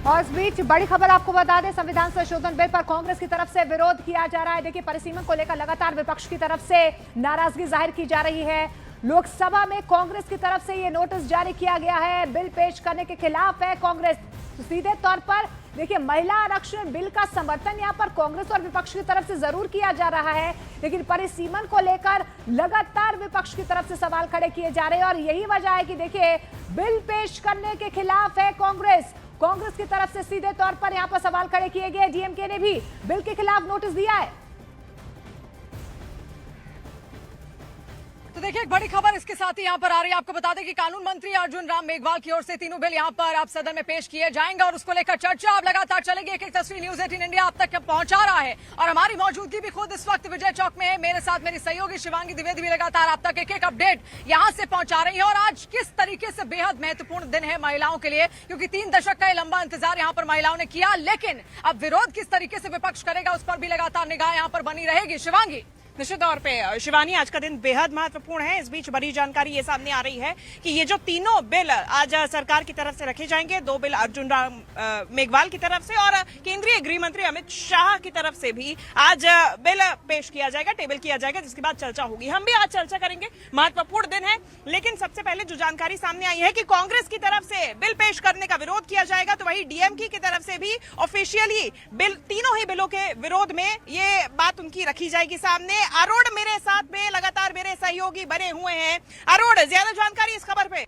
और इस बीच बड़ी खबर आपको बता दें, संविधान संशोधन बिल पर कांग्रेस की तरफ से विरोध किया जा रहा है। देखिए, परिसीमन को लेकर लगातार विपक्ष की तरफ से नाराजगी जाहिर की जा रही है। लोकसभा में कांग्रेस की तरफ से ये नोटिस जारी किया गया है, बिल पेश करने के खिलाफ है कांग्रेस। तो सीधे तौर पर देखिए, महिला आरक्षण बिल का समर्थन यहाँ पर कांग्रेस और विपक्ष की तरफ से जरूर किया जा रहा है, लेकिन परिसीमन को लेकर लगातार विपक्ष की तरफ से सवाल खड़े किए जा रहे हैं। और यही वजह है कि देखिए, बिल पेश करने के खिलाफ है कांग्रेस। कांग्रेस की तरफ से सीधे तौर पर यहां पर सवाल खड़े किए गए। डीएमके ने भी बिल के खिलाफ नोटिस दिया है। तो देखिए, एक बड़ी खबर इसके साथ ही यहाँ पर आ रही है। आपको बता दें कि कानून मंत्री अर्जुन राम मेघवाल की ओर से तीनों बिल यहाँ पर आप सदन में पेश किए जाएंगे और उसको लेकर चर्चा अब लगातार चलेगी। एक एक तस्वीर न्यूज 18 इंडिया आप तक पहुंचा रहा है और हमारी मौजूदगी भी खुद इस वक्त विजय चौक में है। मेरे साथ मेरी सहयोगी शिवांगी द्विवेदी भी लगातार आप तक एक एक अपडेट यहाँ से पहुंचा रही है। और आज किस तरीके से बेहद महत्वपूर्ण दिन है महिलाओं के लिए, क्योंकि 3 दशक का लंबा इंतजार यहाँ पर महिलाओं ने किया, लेकिन अब विरोध किस तरीके से विपक्ष करेगा उस पर भी लगातार निगाह यहाँ पर बनी रहेगी। शिवांगी। निश्चित तौर पे शिवानी, आज का दिन बेहद महत्वपूर्ण है। इस बीच बड़ी जानकारी ये सामने आ रही है कि ये जो तीनों बिल आज सरकार की तरफ से रखे जाएंगे, 2 बिल अर्जुन राम मेघवाल की तरफ से और केंद्रीय गृह मंत्री अमित शाह की तरफ से भी आज बिल पेश किया जाएगा, टेबल किया जाएगा, जिसके बाद चर्चा होगी। हम भी आज चर्चा करेंगे। महत्वपूर्ण दिन है, लेकिन सबसे पहले जो जानकारी सामने आई है कि कांग्रेस की तरफ से बिल पेश करने का विरोध किया जाएगा, तो वही डीएमके की तरफ से भी ऑफिशियली बिल, तीनों ही बिलों के विरोध में ये बात उनकी रखी जाएगी सामने। अरुण मेरे साथ में लगातार मेरे सहयोगी बने हुए हैं। अरुण, ज्यादा जानकारी इस खबर पे।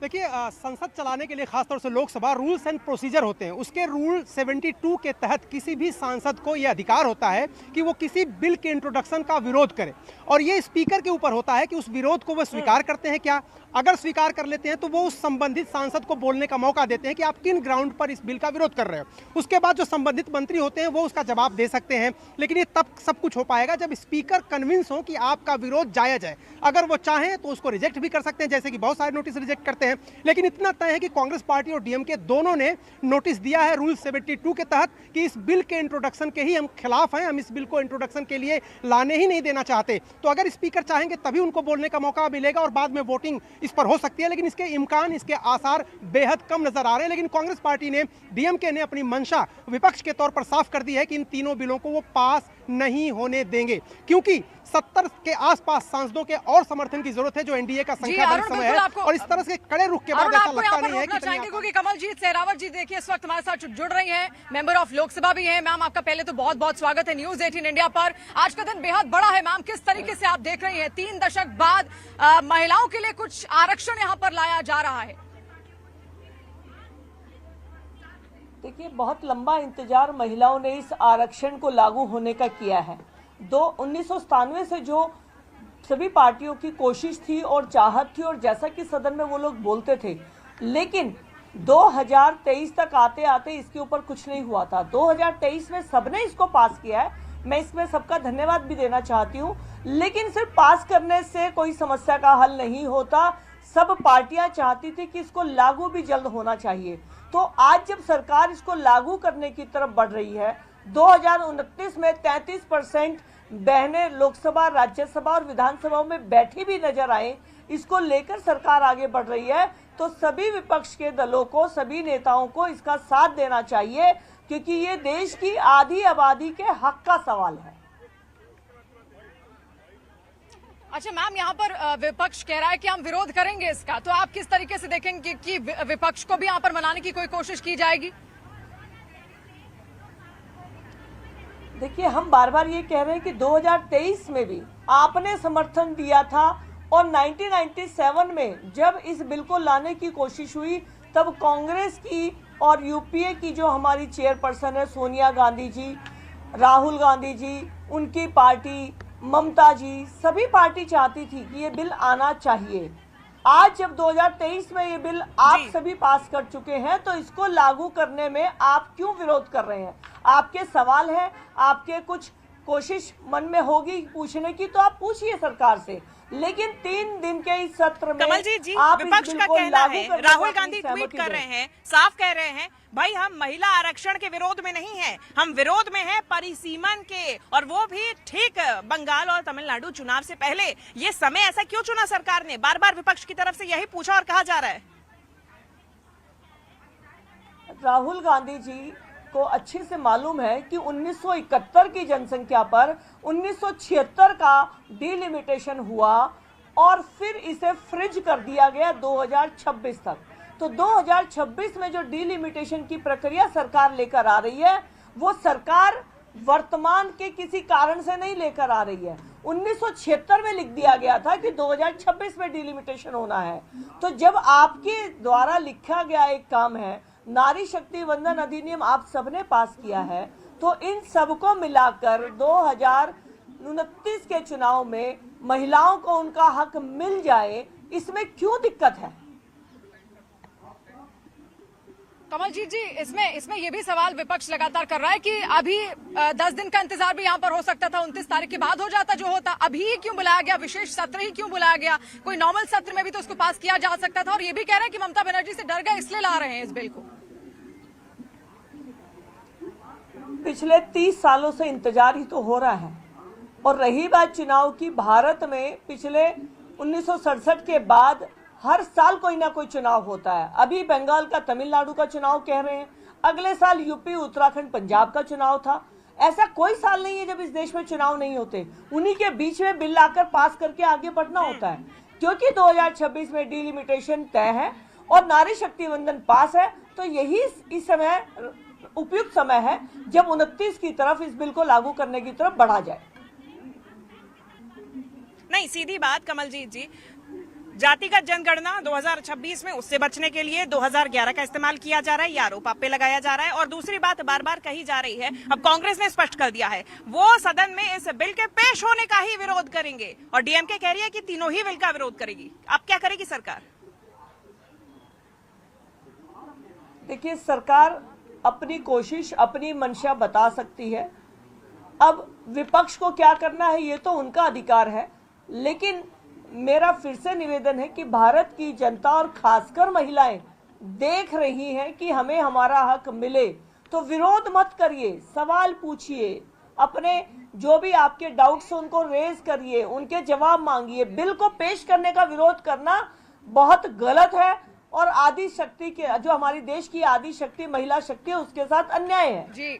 देखिए, संसद चलाने के लिए खासतौर से लोकसभा रूल्स एंड प्रोसीजर होते हैं। उसके रूल 72 के तहत किसी भी सांसद को यह अधिकार होता है कि वो किसी बिल के इंट्रोडक्शन का विरोध करे, और ये स्पीकर के ऊपर होता है कि उस विरोध को वो स्वीकार करते हैं क्या। अगर स्वीकार कर लेते हैं तो वो उस संबंधित सांसद को बोलने का मौका देते हैं कि आप किन ग्राउंड पर इस बिल का विरोध कर रहे हो। उसके बाद जो संबंधित मंत्री होते हैं वो उसका जवाब दे सकते हैं, लेकिन ये तब सब कुछ हो पाएगा जब स्पीकर कन्विंस हो कि आपका विरोध जायज है। अगर वो चाहें तो उसको रिजेक्ट भी कर सकते हैं, जैसे कि बहुत सारे नोटिस रिजेक्ट करते हैं। लेकिन इतना तय है कि कांग्रेस पार्टी और डीएमके दोनों ने नोटिस दिया है रूल 72 के तहत कि इस बिल के इंट्रोडक्शन के ही हम खिलाफ हैं, हम इस बिल को इंट्रोडक्शन के लिए लाने ही नहीं देना चाहते। तो अगर स्पीकर चाहेंगे तभी उनको बोलने का मौका मिलेगा और बाद में वोटिंग इस पर हो सकती है, लेकिन इसके इम्कान, इसके आसार बेहद कम नजर आ रहे हैं। लेकिन कांग्रेस पार्टी ने, डीएमके ने अपनी मंशा विपक्ष के तौर पर साफ कर दी है कि इन तीनों बिलों को वो पास नहीं होने देंगे, क्योंकि 70 के आसपास सांसदों के और समर्थन की जरूरत है, जो एनडीए का संख्या बल समय है। और इस तरह से कड़े रुख के बाद ऐसा लगता नहीं है कि क्योंकि कमलजीत सहरावत जी देखिए इस वक्त हमारे साथ जुड़ रही हैं, मेंबर ऑफ लोकसभा भी हैं। मैम, आपका पहले तो बहुत बहुत स्वागत है न्यूज 18 इंडिया पर। आज का दिन बेहद बड़ा है मैम, किस तरीके से आप देख रही हैं 3 दशक बाद महिलाओं के लिए कुछ आरक्षण यहाँ पर लाया जा रहा है? देखिए, बहुत लंबा इंतजार महिलाओं ने इस आरक्षण को लागू होने का किया है। 1997 से जो सभी पार्टियों की कोशिश थी और चाहत थी, और जैसा कि सदन में वो लोग बोलते थे, लेकिन 2023 तक आते आते इसके ऊपर कुछ नहीं हुआ था। 2023 में सबने इसको पास किया है, मैं इसमें सबका धन्यवाद भी देना चाहती हूँ, लेकिन सिर्फ पास करने से कोई समस्या का हल नहीं होता। सब पार्टियां चाहती थी कि इसको लागू भी जल्द होना चाहिए। तो आज जब सरकार इसको लागू करने की तरफ बढ़ रही है, 2029 में 33% बहनें लोकसभा, राज्यसभा और विधानसभा में बैठी भी नजर आए, इसको लेकर सरकार आगे बढ़ रही है, तो सभी विपक्ष के दलों को, सभी नेताओं को इसका साथ देना चाहिए, क्योंकि ये देश की आधी आबादी के हक का सवाल है। अच्छा मैम, यहाँ पर विपक्ष कह रहा है कि हम विरोध करेंगे इसका, तो आप किस तरीके से देखेंगे कि विपक्ष को भी यहाँ पर मनाने की कोई कोशिश की जाएगी? देखिए, हम बार बार ये कह रहे हैं कि 2023 में भी आपने समर्थन दिया था, और 1997 में जब इस बिल को लाने की कोशिश हुई, तब कांग्रेस की और यूपीए की जो हमारी चेयरपर्सन है सोनिया गांधी जी, राहुल गांधी जी, उनकी पार्टी, ममता जी, सभी पार्टी चाहती थी कि ये बिल आना चाहिए। आज जब 2023 में ये बिल आप सभी पास कर चुके हैं, तो इसको लागू करने में आप क्यों विरोध कर रहे हैं? आपके सवाल है, आपके कुछ कोशिश मन में होगी पूछने की, तो आप पूछिए सरकार से, लेकिन 3 दिन के इस सत्र में कमलजीत जी, विपक्ष का कहना है, राहुल गांधी ट्वीट कर रहे हैं, साफ कह रहे हैं, भाई हम महिला आरक्षण के विरोध में नहीं हैं, हम विरोध में हैं परिसीमन के, और वो भी ठीक बंगाल और तमिलनाडु चुनाव से पहले। ये समय ऐसा क्यों चुना सरकार ने? बार बार विपक्ष की तरफ से यही पूछा और कहा जा रहा है। राहुल गांधी जी को अच्छे से मालूम है कि 1971 की जनसंख्या पर 1976 का डिलिमिटेशन हुआ और फिर इसे फ्रिज कर दिया गया 2026 तक। तो 2026 में जो डिलिमिटेशन की प्रक्रिया सरकार लेकर आ रही है, वो सरकार वर्तमान के किसी कारण से नहीं लेकर आ रही है। 1976 में लिख दिया गया था कि 2026 में डिलिमिटेशन होना है। तो जब आपके द्वारा लिखा गया एक काम है, नारी शक्ति वंदन अधिनियम आप सबने पास किया है, तो इन सबको मिलाकर 2029 के चुनाव में महिलाओं को उनका हक मिल जाए, इसमें क्यों दिक्कत है? कमलजीत जी, इसमें ये भी सवाल विपक्ष लगातार कर रहा है कि अभी 10 दिन का इंतजार भी यहाँ पर हो सकता था, 29 तारीख के बाद हो जाता जो होता, अभी ही क्यों बुलाया गया, विशेष सत्र ही क्यों बुलाया गया? कोई नॉर्मल सत्र में भी तो उसको पास किया जा सकता था। और ये भी कह रहे हैं कि ममता बनर्जी से डर गए इसलिए ला रहे हैं इस बिल को। पिछले 30 सालों से इंतजार ही तो हो रहा है। और रही बात चुनाव की, भारत में पिछले 1967 के बाद हर साल कोई ना कोई चुनाव होता है। अभी बंगाल का तमिलनाडु का चुनाव कह रहे हैं, अगले साल यूपी, उत्तराखंड, पंजाब का चुनाव था। ऐसा कोई साल नहीं है जब इस देश में चुनाव नहीं होते। उन्हीं के बीच में बिल लाकर पास करके आगे बढ़ना होता है। क्योंकि 2026 में डिलिमिटेशन तय है और नारी शक्ति वंदन पास है, तो यही इस समय उपयुक्त समय है जब 29 की तरफ इस बिल को लागू करने की तरफ बढ़ा जाए। नहीं, सीधी बात कमलजीत जी, जातिगत जनगणना 2026 में उससे बचने के लिए 2011 का इस्तेमाल किया जा रहा है, ये आरोप आप पे लगाया जा रहा है। और दूसरी बात बार बार कही जा रही है, अब कांग्रेस ने स्पष्ट कर दिया है वो सदन में इस बिल के पेश होने का ही विरोध करेंगे, और डीएमके कह रही है कि तीनों ही बिल का विरोध करेगी। अब क्या करेगी सरकार? देखिए, सरकार अपनी कोशिश, अपनी मंशा बता सकती है। अब विपक्ष को क्या करना है ये तो उनका अधिकार है, लेकिन मेरा फिर से निवेदन है कि भारत की जनता और खासकर महिलाएं देख रही हैं कि हमें हमारा हक मिले, तो विरोध मत करिए, सवाल पूछिए, अपने जो भी आपके डाउट्स उनको रेज करिए, उनके जवाब मांगिए। बिल को पेश करने का विरोध करना बहुत गलत है और आदि शक्ति के, जो हमारी देश की आदि शक्ति महिला शक्ति है, उसके साथ अन्याय है। जी,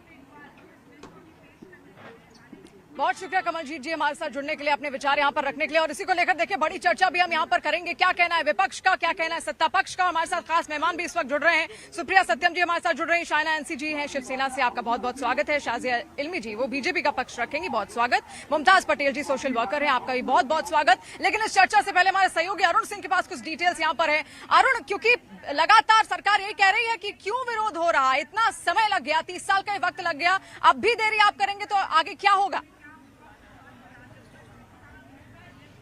बहुत शुक्रिया कमलजीत जी हमारे साथ जुड़ने के लिए, अपने विचार यहाँ पर रखने के लिए। और इसी को लेकर देखिए बड़ी चर्चा भी हम यहाँ पर करेंगे, क्या कहना है विपक्ष का, क्या कहना है सत्ता पक्ष का। हमारे साथ खास मेहमान भी इस वक्त जुड़ रहे हैं, सुप्रिया सत्यम जी हमारे साथ जुड़ रहे हैं, शाइना एनसी जी हैं शिवसेना से, आपका बहुत बहुत स्वागत है। शाजिया इल्मी जी वो बीजेपी का पक्ष रखेंगी, बहुत स्वागत। मुमताज पटेल जी सोशल वर्कर है, आपका भी बहुत बहुत स्वागत। लेकिन इस चर्चा से पहले हमारे सहयोगी अरुण सिंह के पास कुछ डिटेल्स यहाँ पर है। अरुण, क्योंकि लगातार सरकार यही कह रही है कि क्यों विरोध हो रहा है, इतना समय लग गया, 30 साल का वक्त लग गया, अब भी देरी आप करेंगे तो आगे क्या होगा?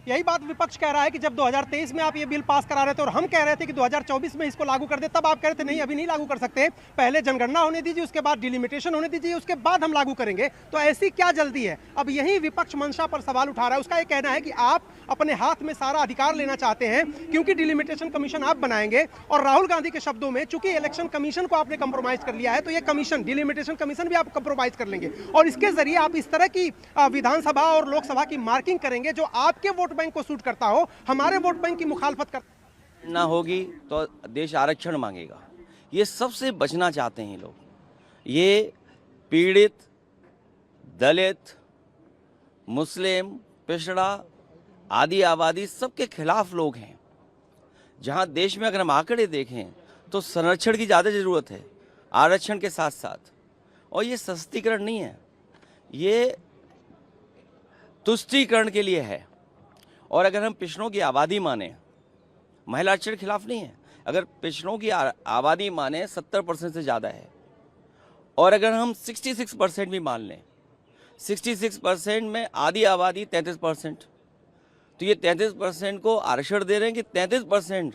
यही बात विपक्ष कह रहा है कि जब 2023 में आप ये बिल पास करा रहे थे और हम कह रहे थे कि 2024 में इसको लागू कर दे, तब आप कह रहे थे नहीं अभी नहीं लागू कर सकते, पहले जनगणना होने दीजिए, उसके बाद डिलिमिटेशन होने दीजिए, उसके बाद हम लागू करेंगे। तो ऐसी क्या जल्दी है? अब यही विपक्ष मंशा पर सवाल उठा रहा है। उसका ये कहना है कि आप अपने हाथ में सारा अधिकार लेना चाहते हैं क्योंकि डिलिमिटेशन कमीशन आप बनाएंगे। और राहुल गांधी के शब्दों में, चूंकि इलेक्शन कमीशन को आपने कंप्रोमाइज कर लिया है, तो ये कमीशन, डिलिमिटेशन कमीशन भी आप कंप्रोमाइज कर लेंगे और इसके जरिए आप इस तरह की विधानसभा और लोकसभा की मार्किंग करेंगे जो आपके वोट बैंक को सूट करता हो, हमारे वोट बैंक की मुखालफत कर ना होगी तो देश आरक्षण मांगेगा। ये सबसे बचना चाहते हैं लोग। ये पीड़ित, दलित, मुस्लिम, पिछड़ा, आदि आबादी सबके खिलाफ लोग हैं। जहां देश में अगर हम आंकड़े देखें तो संरक्षण की ज़्यादा ज़रूरत है आरक्षण के साथ साथ। और ये सशक्तिकरण नहीं है, ये तुष्टीकरण के लिए है। और अगर हम पिछड़ों की आबादी माने, महिला आरक्षण खिलाफ नहीं है, अगर पिछड़ों की आबादी माने 70% से ज़्यादा है, और अगर हम 66% भी मान लें, 66% में आधी आबादी 33%, तो ये 33% को आरक्षण दे रहे हैं कि 33%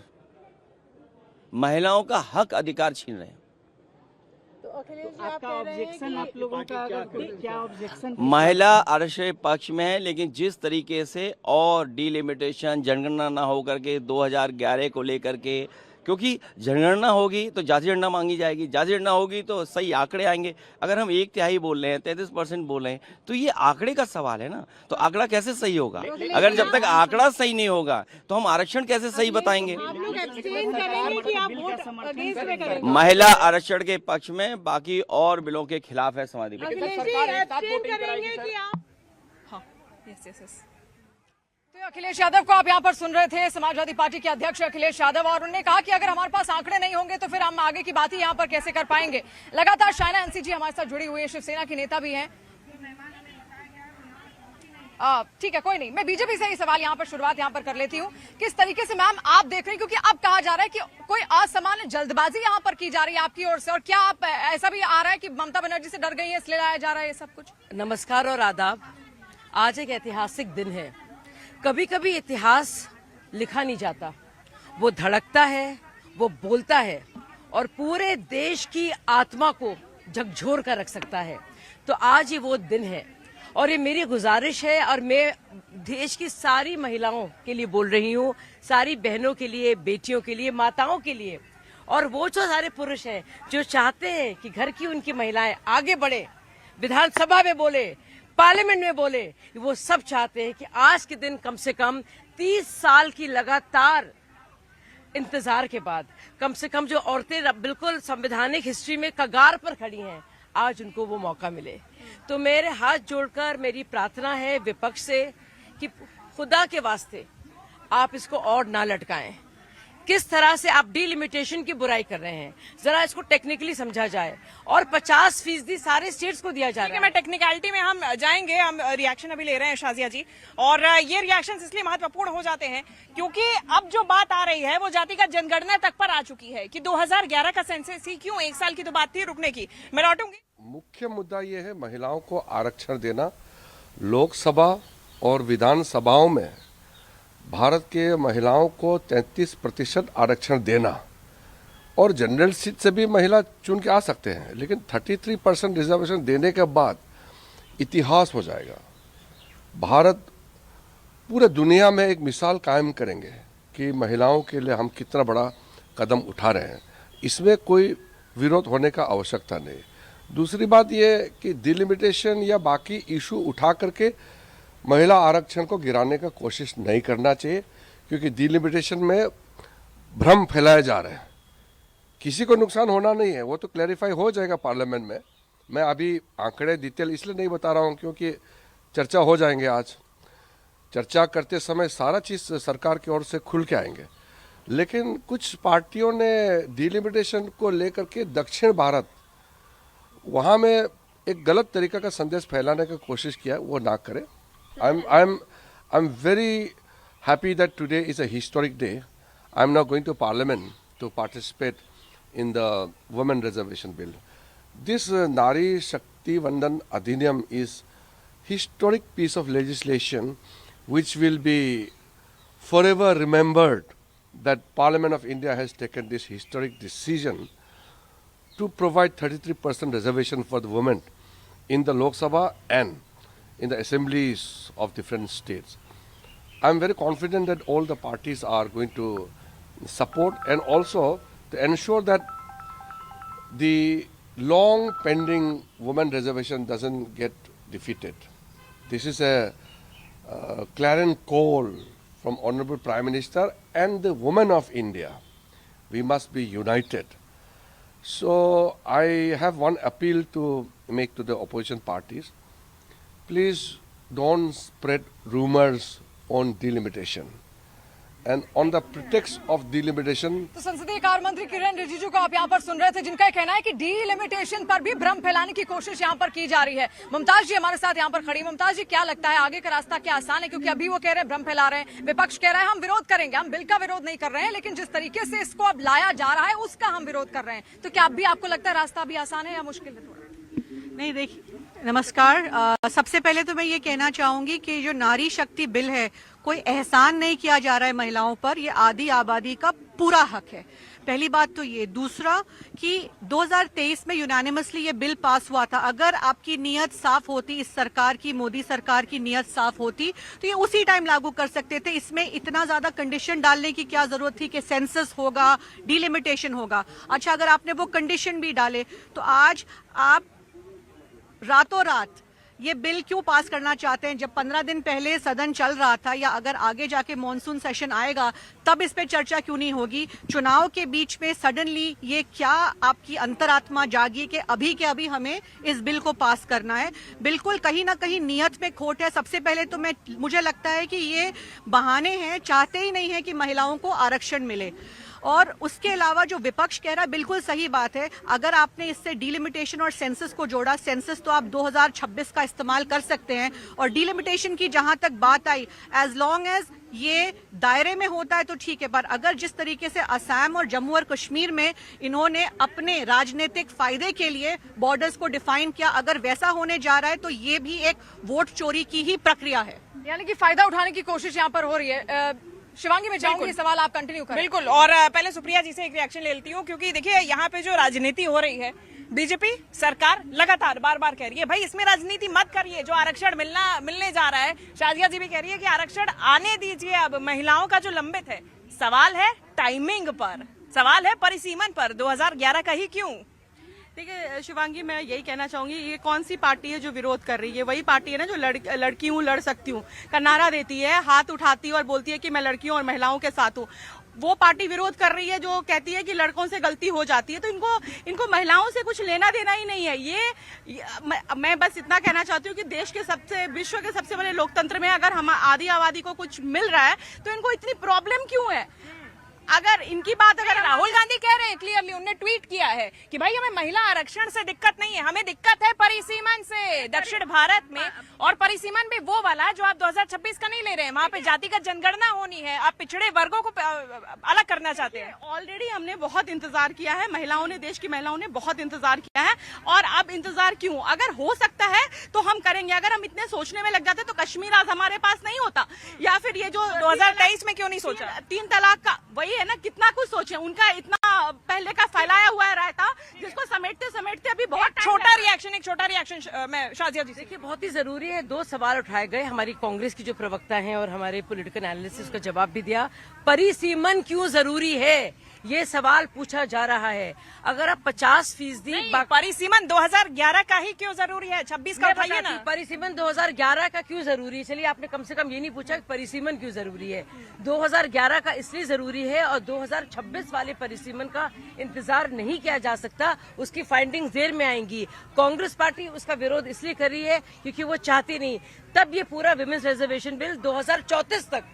महिलाओं का हक अधिकार छीन रहे हैं। आपका ऑब्जेक्शन, आप लोगों का क्या ऑब्जेक्शन? महिला आरक्षण पक्ष में है, लेकिन जिस तरीके से और डिलिमिटेशन जनगणना ना होकर के 2011 को लेकर के क्योंकि जनगणना होगी तो जाति जनगणना मांगी जाएगी, जाति जनगणना होगी तो सही आंकड़े आएंगे। अगर हम 1/3 बोल रहे हैं, 33% बोल रहे हैं, तो ये आंकड़े का सवाल है ना। तो आंकड़ा कैसे सही होगा? अगर जब तक आंकड़ा सही नहीं होगा तो हम आरक्षण कैसे सही बताएंगे? महिला आरक्षण के पक्ष में, बाकी और बिलों के खिलाफ है समाजवादी तो अखिलेश यादव को आप यहाँ पर सुन रहे थे, समाजवादी पार्टी के अध्यक्ष अखिलेश यादव, और उन्होंने कहा कि अगर हमारे पास आंकड़े नहीं होंगे तो फिर हम आगे की बात ही यहाँ पर कैसे कर पाएंगे। लगातार शायना एनसीजी हमारे साथ जुड़ी हुई है, शिवसेना की नेता भी हैं। ठीक है, कोई नहीं, मैं बीजेपी से ही सवाल यहाँ पर शुरुआत यहाँ पर कर लेती हूँ। किस तरीके से मैम आप देख रही हैं, क्योंकि अब कहा जा रहा है कि कोई असामान्य जल्दबाजी यहाँ पर की जा रही है आपकी ओर से, और क्या आप ऐसा भी आ रहा है कि ममता बनर्जी से डर गई है इसलिए लाया जा रहा है ये सब कुछ? नमस्कार और आदाब। आज एक ऐतिहासिक दिन है। कभी कभी इतिहास लिखा नहीं जाता, वो धड़कता है, वो बोलता है और पूरे देश की आत्मा को झकझोर कर रख सकता है। तो आज ही वो दिन है और ये मेरी गुजारिश है, और मैं देश की सारी महिलाओं के लिए बोल रही हूँ, सारी बहनों के लिए, बेटियों के लिए, माताओं के लिए, और वो जो सारे पुरुष हैं जो चाहते हैं कि घर की उनकी महिलाएं आगे बढ़े, विधानसभा में बोले, पार्लियामेंट में बोले, वो सब चाहते हैं कि आज के दिन कम से कम 30 साल की लगातार इंतजार के बाद कम से कम जो औरतें बिल्कुल संवैधानिक हिस्ट्री में कगार पर खड़ी हैं, आज उनको वो मौका मिले। तो मेरे हाथ जोड़कर मेरी प्रार्थना है विपक्ष से कि खुदा के वास्ते आप इसको और ना लटकाएं। किस तरह से आप डिलिमिटेशन की बुराई कर रहे हैं, जरा इसको टेक्निकली समझा जाए, और 50% सारे स्टेट्स को दिया जा रहा है। मैं टेक्निकलिटी में हम जाएंगे, हम रिएक्शन अभी ले रहे हैं शाजिया जी, और ये रिएक्शंस इसलिए महत्वपूर्ण हो जाते हैं क्योंकि अब जो बात आ रही है वो जातिगत जनगणना तक पर आ चुकी है कि 2011 का सेंसस ही क्यों, 1 साल की तो बात थी रुकने की। मैं लौटूंगी। मुख्य मुद्दा ये है महिलाओं को आरक्षण देना। लोकसभा और विधानसभाओं में भारत के महिलाओं को 33% आरक्षण देना, और जनरल सीट से भी महिला चुन के आ सकते हैं, लेकिन 33% रिजर्वेशन देने के बाद इतिहास हो जाएगा। भारत पूरे दुनिया में एक मिसाल कायम करेंगे कि महिलाओं के लिए हम कितना बड़ा कदम उठा रहे हैं। इसमें कोई विरोध होने का आवश्यकता नहीं। दूसरी बात यह कि डिलिमिटेशन या बाकी इशू उठा करके महिला आरक्षण को गिराने का कोशिश नहीं करना चाहिए, क्योंकि डिलिमिटेशन में भ्रम फैलाए जा रहे हैं। किसी को नुकसान होना नहीं है, वो तो क्लैरिफाई हो जाएगा पार्लियामेंट में। मैं अभी आंकड़े डिटेल इसलिए नहीं बता रहा हूँ क्योंकि चर्चा हो जाएंगे। आज चर्चा करते समय सारा चीज़ सरकार की ओर से खुल के आएंगे, लेकिन कुछ पार्टियों ने डिलिमिटेशन को लेकर के दक्षिण भारत, वहाँ में एक गलत तरीका का संदेश फैलाने की कोशिश किया है, वो ना करें। I'm very happy that today is a historic day. I'm now going to Parliament to participate in the Women Reservation Bill. This Nari Shakti Vandan Adhiniyam is historic piece of legislation which will be forever remembered, that Parliament of India has taken this historic decision to provide 33% reservation for the women in the Lok Sabha and in the assemblies of different states. I am very confident that all the parties are going to support, and also to ensure that the long pending women reservation doesn't get defeated. This is a clarion call from Honorable Prime Minister and the women of India. We must be united. So I have one appeal to make to the opposition parties. Please don't spread rumors on delimitation. And on the pretext of delimitation, तो संसदीय कार्य मंत्री किरण रिजिजू को आप यहाँ पर सुन रहे थे, जिनका कहना है कि डीलिमिटेशन पर भी भ्रम फैलाने की कोशिश यहाँ पर की जा रही है। मुमताज जी हमारे साथ यहाँ पर खड़ी। मुमताज जी, क्या लगता है आगे का रास्ता क्या आसान है? क्योंकि अभी वो कह रहे हैं भ्रम फैला रहे हैं, विपक्ष कह रहा है हम विरोध करेंगे, हम बिल का विरोध नहीं कर रहे हैं, लेकिन जिस तरीके से इसको अब लाया जा रहा है उसका हम विरोध कर रहे हैं। तो क्या अब भी आपको लगता है रास्ता अभी आसान है या मुश्किल है थोड़ा? नहीं देखिए, नमस्कार। सबसे पहले तो मैं ये कहना चाहूंगी कि जो नारी शक्ति बिल है, कोई एहसान नहीं किया जा रहा है महिलाओं पर, ये आधी आबादी का पूरा हक है। पहली बात तो ये। दूसरा कि 2023 में यूनानिमसली ये बिल पास हुआ था। अगर आपकी नीयत साफ होती, इस सरकार की, मोदी सरकार की नीयत साफ होती, तो ये उसी टाइम लागू कर सकते थे। इसमें इतना ज्यादा कंडीशन डालने की क्या जरूरत थी कि सेंसस होगा, डिलिमिटेशन होगा। अच्छा, अगर आपने वो कंडीशन भी डाले तो आज आप रातों रात ये बिल क्यों पास करना चाहते हैं, जब 15 दिन पहले सदन चल रहा था, या अगर आगे जाके मॉनसून सेशन आएगा तब इस पे चर्चा क्यों नहीं होगी? चुनाव के बीच में सडनली ये क्या आपकी अंतरात्मा जागी कि अभी के अभी हमें इस बिल को पास करना है? बिल्कुल कहीं ना कहीं नियत में खोट है। सबसे पहले तो मुझे लगता है कि ये बहाने हैं, चाहते ही नहीं है कि महिलाओं को आरक्षण मिले। और उसके अलावा जो विपक्ष कह रहा है, बिल्कुल सही बात है। अगर आपने इससे डिलिमिटेशन और सेंसस को जोड़ा, सेंसस तो आप 2026 का इस्तेमाल कर सकते हैं, और डिलिमिटेशन की जहां तक बात आई, एज लॉन्ग एज ये दायरे में होता है तो ठीक है। पर अगर जिस तरीके से असम और जम्मू और कश्मीर में इन्होंने अपने राजनीतिक फायदे के लिए बॉर्डर्स को डिफाइन किया, अगर वैसा होने जा रहा है तो ये भी एक वोट चोरी की ही प्रक्रिया है। यानी कि फायदा उठाने की कोशिश यहाँ पर हो रही है। शिवांगी, मैं चाहूंगी सवाल आप कंटिन्यू करें। बिल्कुल, और पहले सुप्रिया जी से एक रिएक्शन ले लेती हूँ, क्योंकि देखिए यहाँ पे जो राजनीति हो रही है, बीजेपी सरकार लगातार बार बार कह रही है भाई इसमें राजनीति मत करिए, जो आरक्षण मिलने जा रहा है। शाजिया जी भी कह रही है कि आरक्षण आने दीजिए। अब महिलाओं का जो लंबित है, सवाल है टाइमिंग पर, सवाल है परिसीमन पर, 2011 का ही क्यों? देखिए शिवांगी, मैं यही कहना चाहूंगी, ये कौन सी पार्टी है जो विरोध कर रही है? वही पार्टी है ना जो लड़की हूँ लड़ सकती हूँ का नारा देती है, हाथ उठाती है और बोलती है कि मैं लड़की हूँ और महिलाओं के साथ हूँ। वो पार्टी विरोध कर रही है जो कहती है कि लड़कों से गलती हो जाती है। तो इनको महिलाओं से कुछ लेना देना ही नहीं है। मैं बस इतना कहना चाहती हूँ कि विश्व के सबसे बड़े लोकतंत्र में अगर हम आधी आबादी को कुछ मिल रहा है तो इनको इतनी प्रॉब्लम क्यों है? अगर इनकी बात, अगर राहुल गांधी कह रहे हैं क्लियरली, उन्होंने ट्वीट किया है कि भाई हमें महिला आरक्षण से दिक्कत नहीं है, हमें दिक्कत है परिसीमन से। दक्षिण भारत में, और परिसीमन भी वो वाला जो आप 2026 का नहीं ले रहे हैं, वहाँ पे जातिगत जनगणना होनी है, आप पिछड़े वर्गों को अलग करना चाहते हैं। ऑलरेडी हमने बहुत इंतजार किया है, महिलाओं ने, देश की महिलाओं ने बहुत इंतजार किया है, और अब इंतजार क्यों? अगर हो सकता है तो हम करेंगे। अगर हम इतने सोचने में लग जाते तो कश्मीर आज हमारे पास नहीं होता। या फिर ये जो 2023 में क्यों नहीं सोचा? 3 तलाक का वही है ना, कितना कुछ सोचे। उनका इतना पहले का फैलाया हुआ रहता, जिसको समेटते समेटते अभी बहुत एक छोटा रिएक्शन मैं शाजिया जी से। देखिए, बहुत ही जरूरी है। 2 सवाल उठाए गए, हमारी कांग्रेस की जो प्रवक्ता हैं और हमारे पॉलिटिकल एनालिस्ट का जवाब भी दिया। परिसीमन क्यों जरूरी है, ये सवाल पूछा जा रहा है। अगर आप 50% परिसीमन 2011 का ही क्यों जरूरी है? 26 का उठाइए ना। परिसीमन 2011 का क्यों जरूरी है? चलिए, आपने कम से कम ये नहीं पूछा कि परिसीमन क्यों जरूरी है। 2011 का इसलिए जरूरी है, और 2026 वाले परिसीमन का इंतजार नहीं किया जा सकता। उसकी फाइंडिंग्स देर में आएंगी। कांग्रेस पार्टी उसका विरोध इसलिए कर रही है क्योंकि वो चाहती नहीं, तब ये पूरा विमेंस रिजर्वेशन बिल 2034 तक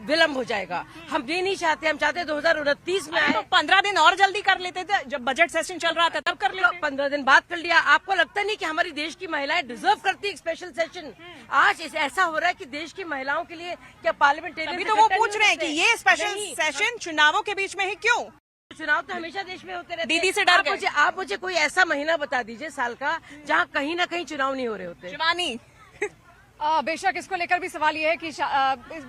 विलंब हो जाएगा। हम ये नहीं चाहते, हम चाहते 2029 में आए। तो 15 दिन और जल्दी कर लेते थे, जब बजट सेशन चल रहा था तब कर लेते। 15 दिन बाद कर लिया। आपको लगता नहीं कि हमारी देश की महिलाएं डिजर्व करती है स्पेशल सेशन? आज ऐसा हो रहा है कि देश की महिलाओं के लिए क्या पार्लियामेंटेरियन? अभी तो वो पूछ रहे हैं कि ये स्पेशल सेशन चुनावों के बीच में ही क्यों? चुनाव तो हमेशा देश में होते रहते हैं। दीदी से डर गए। आप मुझे कोई ऐसा महीना बता दीजिए साल का जहाँ कहीं ना कहीं चुनाव नहीं हो रहे होते। शिवानी, बेशक इसको लेकर भी सवाल ये है कि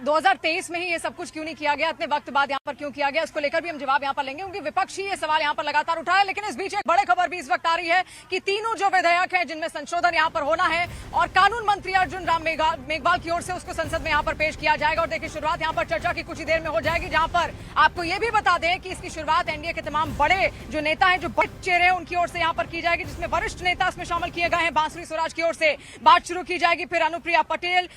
2023 में ही ये सब कुछ क्यों नहीं किया गया, इतने वक्त बाद यहाँ पर क्यों किया गया, इसको लेकर भी हम जवाब यहाँ पर लेंगे, क्योंकि विपक्ष ही ये सवाल यहाँ पर लगातार उठाया। लेकिन इस बीच एक बड़ी खबर भी इस वक्त आ रही है कि तीनों जो विधेयक है जिनमें संशोधन यहाँ पर होना है, और कानून मंत्री अर्जुन राम मेघवाल की ओर से उसको संसद में यहाँ पर पेश किया जाएगा। और देखिए, शुरुआत यहाँ पर चर्चा की कुछ ही देर में हो जाएगी, जहाँ पर आपको ये भी बता दें कि इसकी शुरुआत एनडीए के तमाम बड़े जो नेता हैं, जो बड़े चेहरे हैं, उनकी ओर से यहाँ पर की जाएगी, जिसमें वरिष्ठ नेता इसमें शामिल किए गए हैं। बांसुरी स्वराज की ओर से बात शुरू की जाएगी, फिर अनुप्रिया पटेल,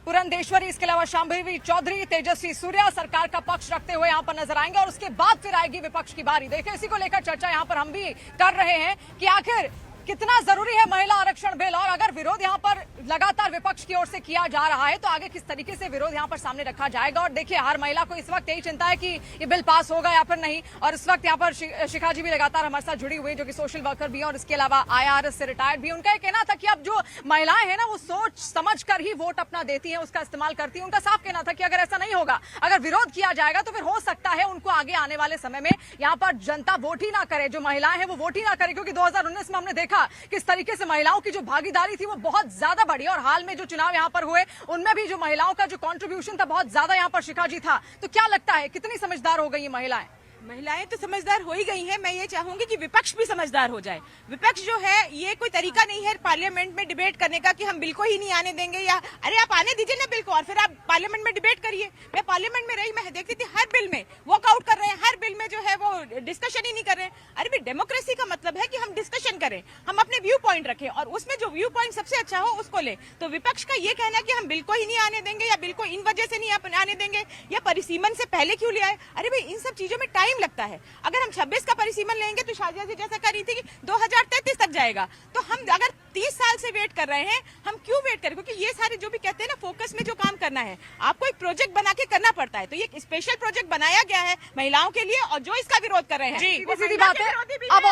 पुरंदेश्वरी, इसके अलावा शांभवी चौधरी, तेजस्वी सूर्या सरकार का पक्ष रखते हुए यहाँ पर नजर आएंगे, और उसके बाद फिर आएगी विपक्ष की बारी। देखिए, इसी को लेकर चर्चा यहाँ पर हम भी कर रहे हैं कि आखिर कितना जरूरी है महिला आरक्षण बिल, और अगर विरोध यहाँ पर लगातार विपक्ष की ओर से किया जा रहा है तो आगे किस तरीके से विरोध यहाँ पर सामने रखा जाएगा। और देखिए, हर महिला को इस वक्त यही चिंता है कि ये बिल पास होगा या फिर नहीं। और इस वक्त यहाँ पर शिखा जी भी लगातार हमारे साथ जुड़ी हुई, जो कि सोशल वर्कर भी है, और इसके अलावा IRS से रिटायर्ड भी। उनका ये कहना था कि अब जो महिलाएं हैं ना, वो सोच समझ कर ही वोट अपना देती है, उसका इस्तेमाल करती है। उनका साफ कहना था कि अगर ऐसा नहीं होगा, अगर विरोध किया जाएगा तो फिर हो सकता है उनको आगे आने वाले समय में यहाँ पर जनता वोट ही ना करे, जो महिलाएं हैं वो वोट ही ना करे, क्योंकि 2019 में हमने देखा देखा किस तरीके से महिलाओं की जो भागीदारी थी वो बहुत ज्यादा बढ़ी, और हाल में जो चुनाव यहाँ पर हुए उनमें भी जो महिलाओं का जो कंट्रीब्यूशन था बहुत ज्यादा यहाँ पर शिखाजी था। तो क्या लगता है कितनी समझदार हो गई ये महिलाएं? महिलाएं तो समझदार हो ही गई हैं। मैं ये चाहूंगी कि विपक्ष भी समझदार हो जाए। विपक्ष जो है ये कोई तरीका नहीं है पार्लियामेंट में डिबेट करने का कि हम बिल को ही नहीं आने देंगे, या अरे आप आने दीजिए ना बिल को और फिर आप पार्लियामेंट में डिबेट करिए। मैं पार्लियामेंट में रही, मैं देखती थी हर बिल में वॉकआउट कर रहे हैं, हर बिल में जो है वो डिस्कशन ही नहीं कर रहे हैं। अरे भी डेमोक्रेसी का मतलब है कि हम डिस्कशन करें, हम अपने व्यू पॉइंट रखें और उसमें जो व्यू पॉइंट सबसे अच्छा हो उसको ले। तो विपक्ष का ये कहना कि हम बिल को ही नहीं आने देंगे या बिल को इन वजह से नहीं आने देंगे या परिसीमन से पहले क्यों ले आए, अरे भाई इन सब चीजों में टाइम लगता है। अगर हम 26 का परिसीमन लेंगे तो शाजिया जी जैसा कर रही थी कि 2033 तक जाएगा, तो हम अगर 30 साल से वेट कर रहे हैं, हम क्यों वेट करें? क्योंकि ये सारे जो भी कहते हैं ना फोकस में जो काम करना है आपको एक प्रोजेक्ट बना के करना पड़ता है। तो ये स्पेशल प्रोजेक्ट बनाया गया है महिलाओं के लिए, और जो इसका विरोध कर रहे हैं जी सीधी बात है, अब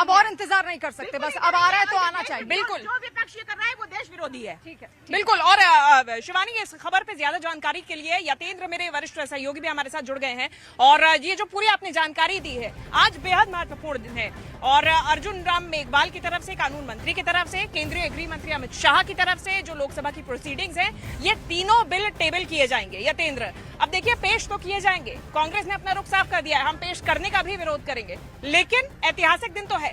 और इंतजार नहीं कर सकते, बस अब आ रहा है तो आना चाहिए। बिल्कुल जो विपक्ष ये कर रहा है वो देश विरोधी है। ठीक है, बिल्कुल। और शिवानी इस खबर पे ज्यादा जानकारी के लिए यतेंद्र मेरे वरिष्ठ सहयोगी भी हमारे साथ जुड़ गए हैं, और ये जो पूरी आपने जानकारी दी है आज बेहद महत्वपूर्ण दिन है। और अर्जुन राम मेघवाल की तरफ से, कानून मंत्री की तरफ से, केंद्रीय गृह मंत्री अमित शाह की तरफ से जो लोकसभा की प्रोसीडिंग्स हैं, ये तीनों बिल टेबल किए जाएंगे। यतेंद्र, अब देखिए पेश तो किए जाएंगे, कांग्रेस ने अपना रुख साफ कर दिया है, हम पेश करने का भी विरोध करेंगे, लेकिन ऐतिहासिक दिन तो है।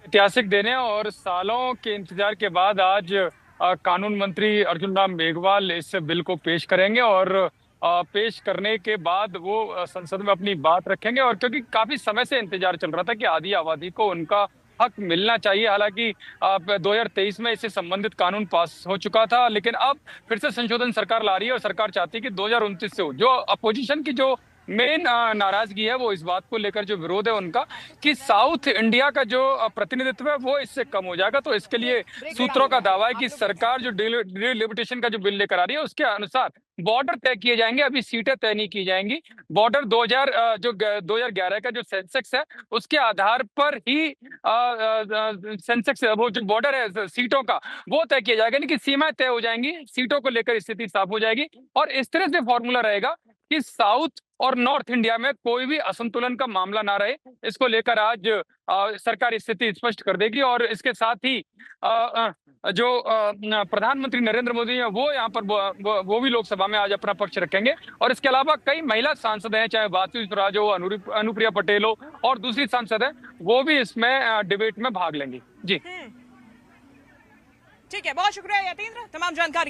ऐतिहासिक दिन है और सालों के इंतजार के बाद आज कानून मंत्री अर्जुन राम मेघवाल इस बिल को पेश करेंगे और पेश करने के बाद वो संसद में अपनी बात रखेंगे। और क्योंकि काफी समय से इंतजार चल रहा था कि आधी आबादी को उनका हक मिलना चाहिए, हालांकि 2023 में इससे संबंधित कानून पास हो चुका था, लेकिन अब फिर से संशोधन सरकार ला रही है और सरकार चाहती है कि 2029 से हो। जो अपोजिशन की जो मेन नाराजगी है वो इस बात को लेकर, जो विरोध है उनका, कि साउथ इंडिया का जो प्रतिनिधित्व है वो इससे कम हो जाएगा। तो इसके लिए सूत्रों का दावा है कि सरकार जो डिलिमिटेशन का जो बिल लेकर आ रही है उसके अनुसार बॉर्डर तय किए जाएंगे, अभी सीटें तय नहीं की जाएंगी। बॉर्डर 2011 का जो सेंसेक्स है उसके आधार पर ही सेंसेक्स वो जो बॉर्डर है सीटों का वो तय किया जाएगा, यानी कि सीमाएं तय हो जाएंगी, सीटों को लेकर स्थिति साफ हो जाएगी। और इस तरह से फॉर्मूला रहेगा कि साउथ और नॉर्थ इंडिया में कोई भी असंतुलन का मामला ना रहे। इसको लेकर आज सरकार स्थिति स्पष्ट कर देगी। और इसके साथ ही जो प्रधानमंत्री नरेंद्र मोदी है वो यहाँ पर वो भी लोकसभा में आज अपना पक्ष रखेंगे। और इसके अलावा कई महिला सांसद हैं, चाहे बासु स्वराज हो, अनुप्रिया पटेल हो और दूसरी सांसद है, वो भी इसमें डिबेट में भाग लेंगे। जी ठीक है, बहुत शुक्रिया यतेंद्र तमाम जानकारी के